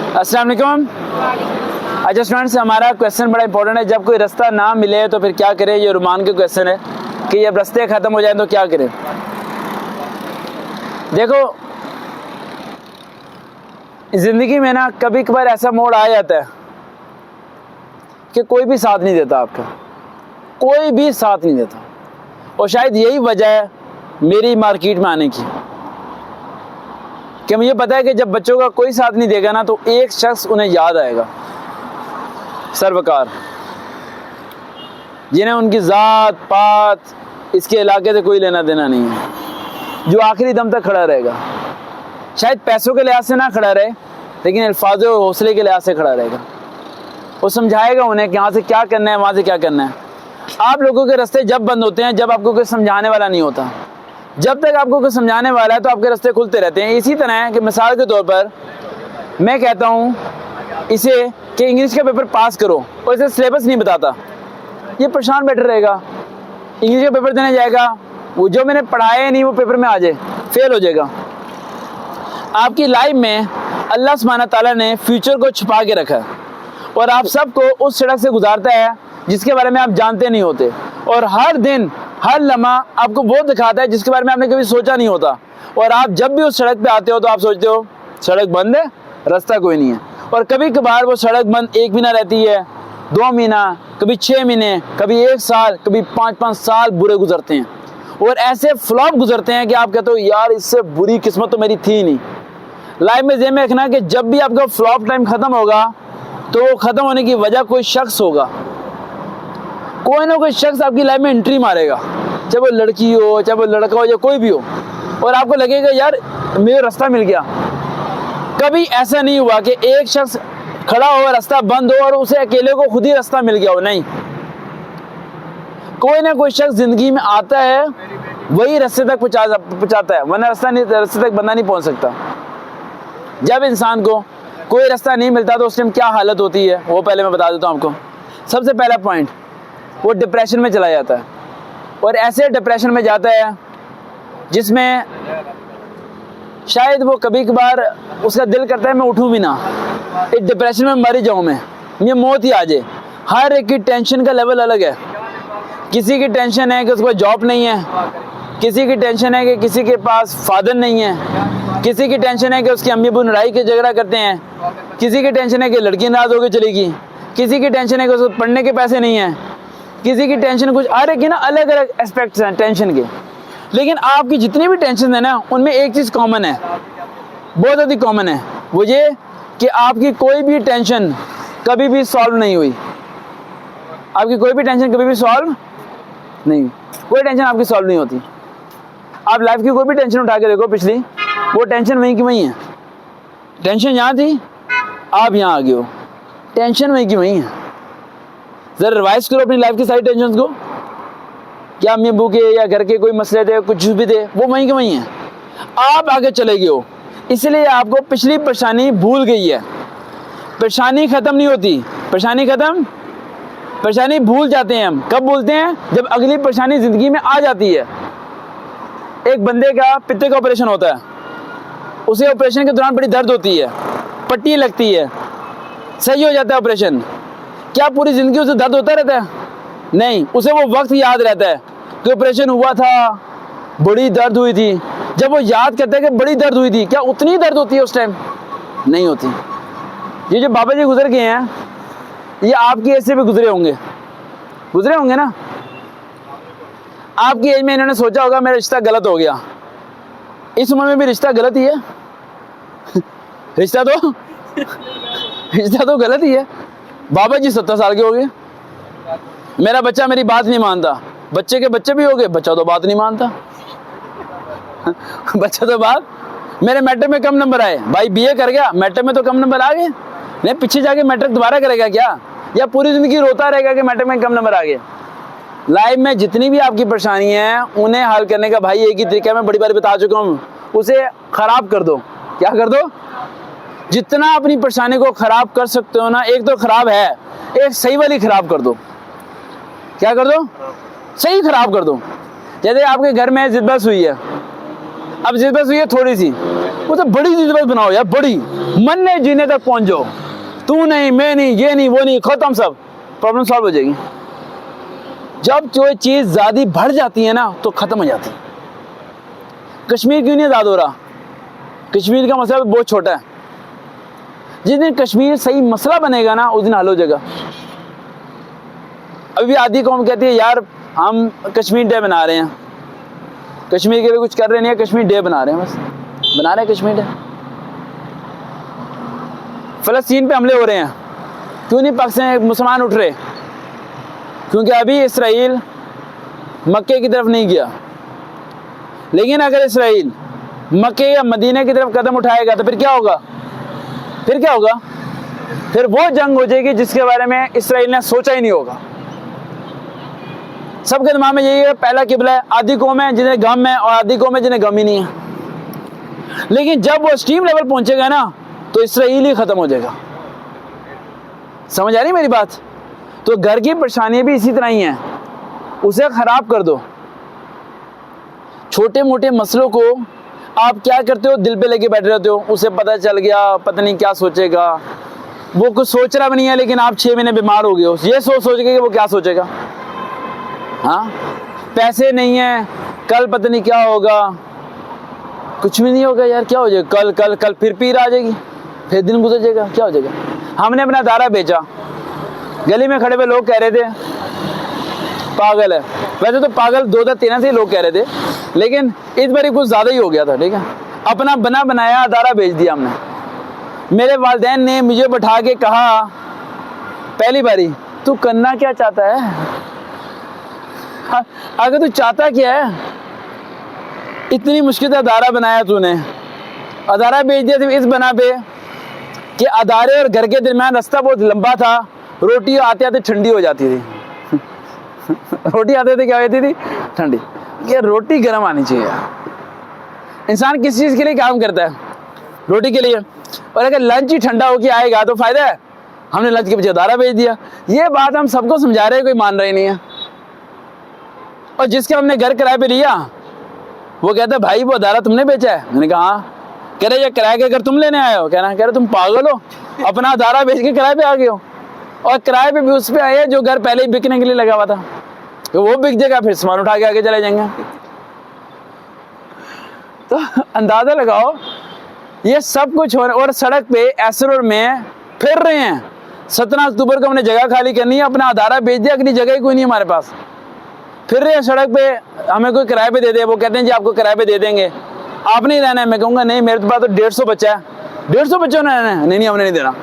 अस्सलाम वालेकुम। अच्छा स्टूडेंट्स, हमारा क्वेश्चन बड़ा इंपॉर्टेंट है। जब कोई रास्ता ना मिले तो फिर क्या करें? ये रुमान के क्वेश्चन है कि जब रास्ते ख़त्म हो जाए तो क्या करें। देखो, ज़िंदगी में ना कभी कभार ऐसा मोड़ आ जाता है कि कोई भी साथ नहीं देता, आपका कोई भी साथ नहीं देता। और शायद यही वजह है मेरी मार्केट में आने की, कि मुझे पता है कि जब बच्चों का कोई साथ नहीं देगा ना तो एक शख्स उन्हें याद आएगा, सर्वकार, जिन्हें उनकी ज़ात पात इसके इलाके से कोई लेना देना नहीं है, जो आखिरी दम तक खड़ा रहेगा। शायद पैसों के लिहाज से ना खड़ा रहे, लेकिन अल्फाज और हौसले के लिहाज से खड़ा रहेगा। वो समझाएगा उन्हें कि यहाँ से क्या करना है, वहाँ से क्या करना है। आप लोगों के रास्ते जब बंद होते हैं जब आपको कोई समझाने वाला नहीं होता। जब तक आपको कोई समझाने वाला है तो आपके रास्ते खुलते रहते हैं। इसी तरह है कि मिसाल के तौर पर मैं कहता हूँ इसे कि इंग्लिश का पेपर पास करो और इसे सिलेबस नहीं बताता, ये परेशान बैठा रहेगा। इंग्लिश का पेपर देने जाएगा, वो जो मैंने पढ़ाया नहीं वो पेपर में आ जाए, फेल हो जाएगा। आपकी लाइफ में अल्लाह सुब्हाना ताला ने फ्यूचर को छुपा के रखा है और आप सबको उस सड़क से गुजारता है जिसके बारे में आप जानते नहीं होते। और हर दिन हर लम्हा आपको वो दिखाता है जिसके बारे में आपने कभी सोचा नहीं होता। और आप जब भी उस सड़क पे आते हो तो आप सोचते हो सड़क बंद है, रास्ता कोई नहीं है। और कभी कभार वो सड़क बंद 1 महीना रहती है, 2 महीना, कभी 6 महीने, कभी 1 साल, कभी 5-5 साल बुरे गुजरते हैं। और ऐसे फ्लॉप गुजरते हैं कि आप कहते हो यार इससे बुरी किस्मत तो मेरी थी नहीं। लाइफ में ज़हन में रखना कि जब भी आपका फ्लॉप टाइम ख़त्म होगा तो वो ख़त्म होने की वजह कोई शख्स होगा, कोई ना कोई शख्स आपकी लाइफ में एंट्री मारेगा, चाहे वो लड़की हो, चाहे वो लड़का हो, या कोई भी हो। और आपको लगेगा यार मेरा रास्ता मिल गया। कभी ऐसा नहीं हुआ कि एक शख्स खड़ा हो, रास्ता बंद हो और उसे अकेले को खुद ही रास्ता मिल गया हो, नहीं। कोई ना कोई शख्स जिंदगी में आता है, वही रास्ते तक पहुंचाता है, वरना रास्ते तक बंदा नहीं पहुंच सकता। जब इंसान को कोई रास्ता नहीं मिलता तो उस टाइम क्या हालत होती है वो पहले मैं बता देता हूँ आपको। सबसे पहला पॉइंट, वो डिप्रेशन में चला जाता है। और ऐसे डिप्रेशन में जाता है जिसमें शायद वो कभी कभार उसका दिल करता है मैं उठूँ भी ना, इस डिप्रेशन में मर ही जाऊँ मैं, ये मौत ही आ जाए। हर एक की टेंशन का लेवल अलग है। किसी की टेंशन है कि उसको जॉब नहीं है, किसी की टेंशन है कि किसी के पास फादर नहीं है, किसी की टेंशन है कि उसकी अम्मी अब्बू लड़ाई के झगड़ा करते हैं, किसी की टेंशन है कि लड़की नाराज होकर चलेगी, किसी की टेंशन है कि उसको पढ़ने के पैसे नहीं हैं, किसी की टेंशन कुछ, हर एक की ना अलग अलग एस्पेक्ट्स हैं टेंशन के। लेकिन आपकी जितनी भी टेंशन है ना उनमें एक चीज़ कॉमन है, बहुत ज़्यादा कॉमन है, वो ये कि आपकी कोई भी टेंशन कभी भी सॉल्व नहीं हुई। आपकी कोई भी टेंशन कभी भी सॉल्व नहीं, कोई टेंशन आपकी सॉल्व नहीं होती। आप लाइफ की कोई भी टेंशन उठा के देखो पिछली, वो टेंशन वहीं की वहीं है। टेंशन यहाँ थी, आप यहाँ आ गए हो, टेंशन वहीं की वहीं है। ज़रा रिवाइज करो अपनी लाइफ की सारी टेंशन को, क्या अम्मी अब्बू के या घर के कोई मसले थे, कुछ भी थे, वो वहीं के वहीं हैं। आप आगे चले गए हो, इसलिए आपको पिछली परेशानी भूल गई है। परेशानी ख़त्म नहीं होती, परेशानी भूल जाते हैं हम। कब भूलते हैं? जब अगली परेशानी ज़िंदगी में आ जाती है। एक बंदे का पित्ते का ऑपरेशन होता है, उसे ऑपरेशन के दौरान बड़ी दर्द होती है, पट्टी लगती है, सही हो जाता है ऑपरेशन। क्या पूरी ज़िंदगी उसे दर्द होता रहता है? नहीं, उसे वो वक्त याद रहता है कि ऑपरेशन हुआ था, बड़ी दर्द हुई थी। जब वो याद करता है कि बड़ी दर्द हुई थी, क्या उतनी दर्द होती है उस टाइम? नहीं होती। ये जो बाबा जी गुजर गए हैं, ये आपकी एज से भी गुजरे होंगे ना। आपकी एज में इन्होंने सोचा होगा मेरा रिश्ता गलत हो गया। इस उम्र में भी रिश्ता गलत ही है रिश्ता तो गलत ही है। बाबा जी 70 साल के हो गए, मेरा बच्चा मेरी बात नहीं मानता। बच्चे के बच्चे भी हो गए, बच्चा तो बात नहीं मानता बच्चा तो बात, मेरे मैट्रिक में कम नंबर आए, भाई बीए कर गया, मैट्रिक में तो कम नंबर आ गए, नहीं पीछे जाके मैट्रिक दोबारा करेगा क्या, या पूरी ज़िंदगी रोता रहेगा कि मैट्रिक में कम नंबर आ गए? लाइफ में जितनी भी आपकी परेशानी है उन्हें हल करने का भाई एक ही तरीका मैं बड़ी बार बता चुका हूँ, उसे ख़राब कर दो। क्या कर दो? जितना अपनी परेशानी को ख़राब कर सकते हो ना, एक तो ख़राब है, एक सही वाली ख़राब कर दो। क्या कर दो? सही ख़राब कर दो। जैसे आपके घर में जिद बस हुई है, अब जिद बस हुई है थोड़ी सी, वो तो बड़ी चीज बस बनाओ यार, बड़ी मरने जीने तक पहुंच जाओ, तू नहीं मैं नहीं ये नहीं वो नहीं, खत्म, सब प्रॉब्लम सॉल्व हो जाएगी। जब जो चीज ज्यादा बढ़ जाती है ना तो खत्म हो जाती है। कश्मीर क्यों नहीं आजाद हो रहा? कश्मीर का मसला बहुत छोटा है। जिस दिन कश्मीर सही मसला बनेगा ना उस दिन हल हो जाएगा। अभी भी आधी कौम कहती है यार हम कश्मीर डे बना रहे हैं, कश्मीर के लिए कुछ कर रहे नहीं है, कश्मीर डे बना रहे हैं, बस बना रहे हैं कश्मीर डे। फलस्तीन पे हमले हो रहे हैं, क्यों नहीं पाकिस्तान मुसलमान उठ रहे? क्योंकि अभी इसराइल मक्के की तरफ नहीं गया। लेकिन अगर इसराइल मक्के या मदीने की तरफ कदम उठाएगा तो फिर क्या होगा? फिर क्या होगा? फिर वो जंग हो जाएगी जिसके बारे में इसराइल ने सोचा ही नहीं होगा। सबके दिमाग में यही है, पहला किबला है, आधी कौम है जिन्हें गम है और आधी कौम है जिन्हें गम ही नहीं है। लेकिन जब वो एक्सट्रीम लेवल पहुंचेगा ना तो इसराइल ही खत्म हो जाएगा। समझ आ रही मेरी बात? तो घर की परेशानी भी इसी तरह ही है, उसे खराब कर दो। छोटे मोटे मसलों को आप क्या करते हो, दिल पे लेके बैठे रहते हो। उसे पता चल गया, पता नहीं क्या सोचेगा, वो कुछ सोच रहा भी नहीं है, लेकिन आप 6 महीने बीमार हो गए हो, ये सोच के कि वो क्या सोचेगा। हाँ, पैसे नहीं है, कल पता नहीं क्या होगा, कुछ भी नहीं होगा यार, क्या हो जाएगा? कल कल कल फिर पीर आ जाएगी, फिर दिन गुजर जाएगा, क्या हो जाएगा? हमने अपना दारा बेचा, गली में खड़े हुए लोग कह रहे थे पागल है। वैसे तो पागल 2013 से ही लोग कह रहे थे, लेकिन इस बार कुछ ज्यादा ही हो गया था। ठीक है, अपना बना बनाया दारा बेच दिया हमने। मेरे वालिदैन ने मुझे बैठा के कहा पहली बारी, तू करना क्या चाहता है? अगर तू चाहता क्या है, इतनी मुश्किल से अदारा बनाया तूने, अदारा बेच दिया सिर्फ इस बना पे कि अदारे और घर के दरमियान रास्ता बहुत लंबा था, रोटी आते आते ठंडी हो जाती थी। रोटी आते थे क्या होती थी? ठंडी। ये रोटी गर्म आनी चाहिए यार। इंसान किस चीज के लिए काम करता है? रोटी के लिए। और अगर लंच ही ठंडा होके आएगा तो फायदा है। हमने लंच के पीछे अदारा बेच दिया। ये बात हम सबको समझा रहे हैं, कोई मान रहा ही नहीं है। और जिसके हमने घर किराए पे लिया वो कहता है भाई वो अदारा तुमने बेचा है? मैंने कहा हाँ। कह रहे ये किराए के घर तुम लेने आए हो? कह रहे तुम पागल हो, अपना अदारा बेच के किराए पे आ गए हो। और किराए पे भी उस पे आए जो घर पहले ही बिकने के लिए लगा हुआ था, तो वो बिक जाएगा, फिर सामान उठा के आगे चले जाएंगे। तो अंदाजा लगाओ ये सब कुछ हो रहा है। और सड़क पे एसरोड में फिर रहे हैं। 17 अक्टूबर को हमने जगह खाली करनी है, अपना अदारा बेच दिया, अगली जगह ही कोई नहीं हमारे पास। फिर रहे हैं सड़क पे, हमें कोई किराए पे दे दे, वो कहते हैं जी आपको किराए पे दे देंगे, आप नहीं रहना है। मैं कहूँगा नहीं, मेरे पास तो 150 बच्चा है, 150 बच्चों ने रहना है। नहीं हमने नहीं देना।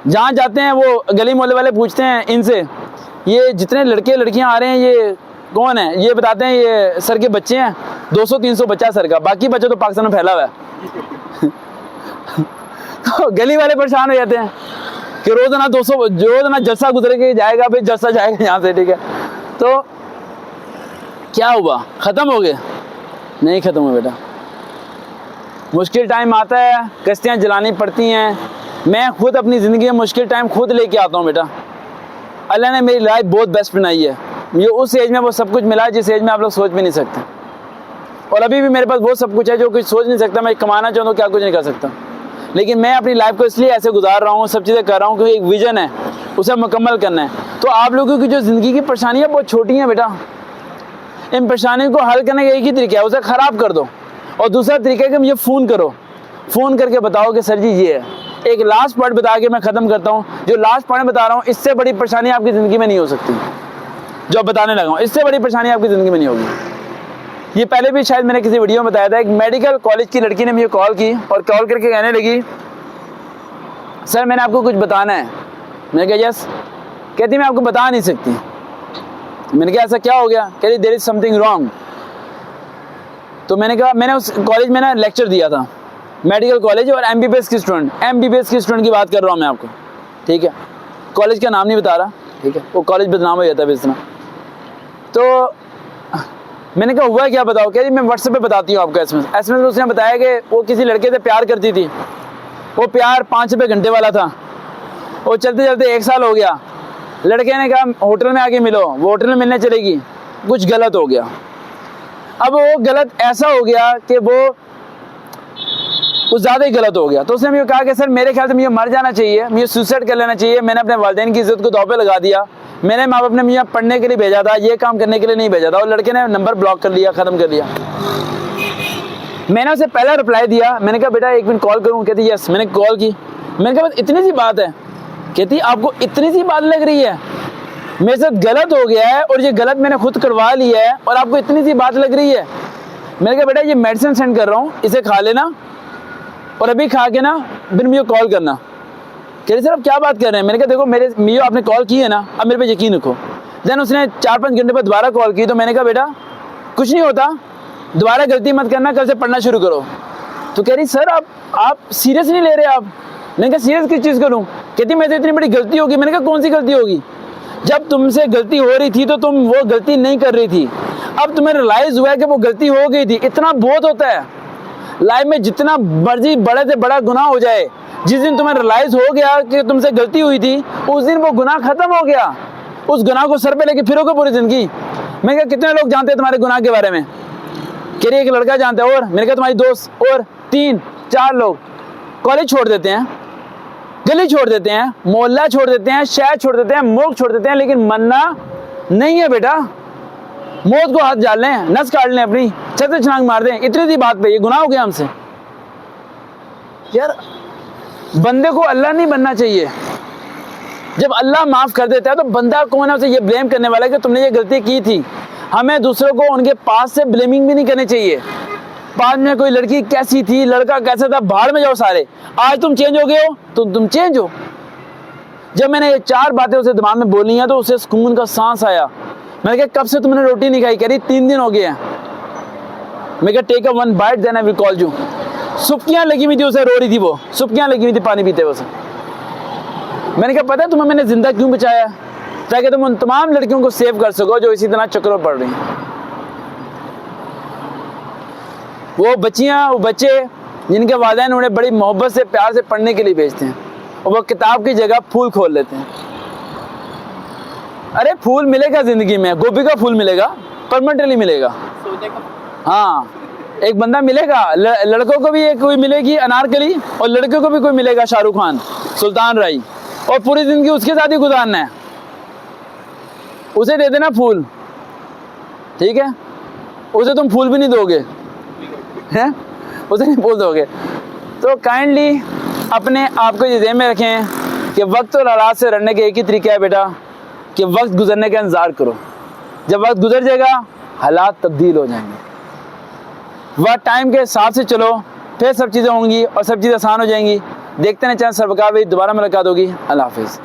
जहाँ जाते हैं वो गली मोहल्ले वाले पूछते हैं इनसे, ये जितने लड़के लड़कियां आ रहे हैं ये कौन है? ये बताते हैं ये सर के बच्चे हैं, 200-300 बच्चा सर का, बाकी बच्चा तो पाकिस्तान में फैला हुआ है। तो गली वाले परेशान हो जाते हैं कि रोजाना 200 रोजाना जलसा गुजर के जाएगा, फिर जलसा जाएगा यहाँ से। ठीक है, तो क्या हुआ? खत्म हो गए? नहीं खत्म हुआ बेटा। मुश्किल टाइम आता है, कश्तियाँ जलानी पड़ती हैं। मैं खुद अपनी ज़िंदगी में मुश्किल टाइम खुद लेके आता हूँ बेटा। अल्लाह ने मेरी लाइफ बहुत बेस्ट बनाई है। ये उस एज में वो सब कुछ मिला है जिस एज में आप लोग सोच भी नहीं सकते। और अभी भी मेरे पास वो सब कुछ है जो कुछ सोच नहीं सकता। मैं कमाना चाहूँ तो क्या कुछ नहीं कर सकता, लेकिन मैं अपनी लाइफ को इसलिए ऐसे गुजार रहा हूँ, सब चीज़ें कर रहा हूँ क्योंकि एक विजन है, उसे मुकम्मल करना है। तो आप लोगों की जो ज़िंदगी की परेशानियाँ बहुत छोटी हैं बेटा, इन परेशानियों को हल करने का एक ही तरीका है, उसे ख़राब कर दो। और दूसरा तरीका है कि मुझे फ़ोन करो, फ़ोन करके बताओ कि सर जी ये है। एक लास्ट पॉइंट बता के मैं ख़त्म करता हूँ। जो लास्ट पॉइंट बता रहा हूँ, इससे बड़ी परेशानी आपकी ज़िंदगी में नहीं हो सकती। जो बताने लगा हूँ, इससे बड़ी परेशानी आपकी ज़िंदगी में नहीं होगी। ये पहले भी शायद मैंने किसी वीडियो में बताया था। एक मेडिकल कॉलेज की लड़की ने मुझे कॉल की और कॉल करके कहने लगी, सर मैंने आपको कुछ बताना है। मैंने कहा यस। कहती मैं आपको बता नहीं सकती। मैंने कहा ऐसा क्या हो गया? कह रही देयर इज समथिंग रॉन्ग। तो मैंने कहा, मैंने उस कॉलेज में ना लेक्चर दिया था, मेडिकल कॉलेज, और एमबीबीएस की स्टूडेंट की बात कर रहा हूँ मैं आपको। ठीक है, कॉलेज का नाम नहीं बता रहा। ठीक है, वो कॉलेज बदनाम हो जाता है इस तरह। तो मैंने कहा हुआ क्या बताओ? कह रही मैं व्हाट्सएप पे बताती हूँ आपको एसएमएस में उसने बताया कि वो किसी लड़के से प्यार करती थी। वो प्यार 5 रुपये घंटे वाला था। वो चलते चलते 1 साल हो गया। लड़के ने कहा होटल में आके मिलो, वो होटल में मिलने चलेगी, कुछ गलत हो गया। अब वो गलत ऐसा हो गया कि वो वो ज़्यादा ही गलत हो गया। तो उसने मुझे कहा कि सर मेरे ख्याल से मुझे मर जाना चाहिए, मुझे सुसाइड कर लेना चाहिए, मैंने अपने वालिदैन की इज्जत को दांव पे लगा दिया, मेरे माँ बाप ने मुझे पढ़ने के लिए भेजा था, ये काम करने के लिए नहीं भेजा था, और लड़के ने नंबर ब्लॉक कर लिया, ख़त्म कर लिया। मैंने उसे पहला रिप्लाई दिया, मैंने कहा बेटा एक मिनट कॉल करूँ? कहती यस। मैंने कॉल की, मैंने कहा बस इतनी सी बात है। कहती आपको इतनी सी बात लग रही है, मेरे साथ गलत हो गया है और ये गलत मैंने खुद करवा लिया है और आपको इतनी सी बात लग रही है। मैंने कहा बेटा ये मेडिसिन सेंड कर रहा हूँ, इसे खा लेना और अभी खा के ना फिर मुझे कॉल करना। कह रही सर आप क्या बात कर रहे हैं? मैंने कहा देखो मुझे आपने कॉल की है ना, अब मेरे पे यकीन रखो। देन उसने 4-5 घंटे बाद दोबारा कॉल की, तो मैंने कहा बेटा कुछ नहीं होता, दोबारा गलती मत करना, कल से पढ़ना शुरू करो। तो कह रही सर आप सीरियस नहीं ले रहे आप? मैंने कहा सीरियस किस चीज़ करूँ? कहती मेरे से इतनी बड़ी गलती होगी। मैंने कहा कौन सी गलती होगी? जब तुमसे गलती हो रही थी तो तुम वो गलती नहीं कर रही थी, अब तुम्हें रियलाइज हुआ है कि वो गलती हो गई थी। इतना बहुत होता है लाइफ में, जितना मर्जी बड़े से बड़ा गुनाह हो जाए, जिस दिन तुम्हें रियलाइज हो गया कि तुमसे गलती हुई थी, उस दिन वो गुनाह खत्म हो गया। उस गुनाह को सर पे लेके फिरोगे पूरी जिंदगी। मैं कहा कितने लोग जानते हैं तुम्हारे गुनाह के बारे में? कह रही एक लड़का जानता है, और मैंने कहा तुम्हारी दोस्त, और 3-4 लोग। कॉलेज छोड़ देते हैं, गली छोड़ देते हैं, मोहल्ला छोड़ देते हैं, शहर छोड़ देते हैं, मुल्क छोड़ देते हैं, लेकिन मरना नहीं है बेटा। मौत को हाथ डाल लें, नस काट लें अपनी, छत से छलांग मार दें, इतनी सी बात पे ये गुनाह हो गया हमसे। यार बंदे को अल्लाह नहीं बनना चाहिए। जब अल्लाह माफ कर देता है तो बंदा कौन है उसे ये ब्लेम करने वाला है कि तुमने ये गलती की थी। हमें दूसरों को उनके पास से ब्लेमिंग भी नहीं करनी चाहिए। बाद में कोई लड़की कैसी थी, लड़का कैसा था, भाड़ में जाओ सारे, आज तुम चेंज हो गए हो तो तुम चेंज हो। जब मैंने ये 4 बातें उसे दिमाग में बोली हैं तो उसे सुकून का सांस आया। मैंने कहा कब से तुमने रोटी नहीं खाई? कह रही 3 दिन हो गए हैं। मैं कहा take a 1 bite then I will call you. सुबकियां लगी हुई थी, उसे रो रही थी, वो सुबकियां लगी हुई थी पानी पीते हुए। मैंने कहा पता है तुम्हें मैंने जिंदा क्यों बचाया? ताकि तुम उन तमाम लड़कियों को सेव कर सको जो इसी तरह चक्करों पड़ रही हैं। वो बच्चियां, वो बच्चे जिनके वालिदैन उन्हें बड़ी मोहब्बत से प्यार से पढ़ने के लिए भेजते हैं और वो किताब की जगह फूल खोल लेते हैं। अरे फूल मिलेगा जिंदगी में, गोभी का फूल मिलेगा, परमानेंटली मिलेगा। हाँ एक बंदा मिलेगा, लड़कों को भी एक कोई मिलेगी अनारकली, और लड़कियों को भी कोई मिलेगा शाहरुख खान, सुल्तान राय, और पूरी जिंदगी उसके साथ ही गुजारना है। उसे दे देना फूल, ठीक है? उसे तुम फूल भी नहीं दोगे, हैं? उसे नहीं फूल दोगे। तो काइंडली अपने आप को ये ध्यान में रखें कि वक्त और हालात से लड़ने के एक ही तरीका है बेटा कि वक्त गुजरने का इंतजार करो। जब वक्त गुजर जाएगा हालात तब्दील हो जाएंगे। वह टाइम के हिसाब से चलो, फिर सब चीज़ें होंगी और सब चीज़ें आसान हो जाएंगी। देखते हैं चैनल सरवकार भाई, दोबारा मुलाकात होगी। अल्लाह हाफिज़।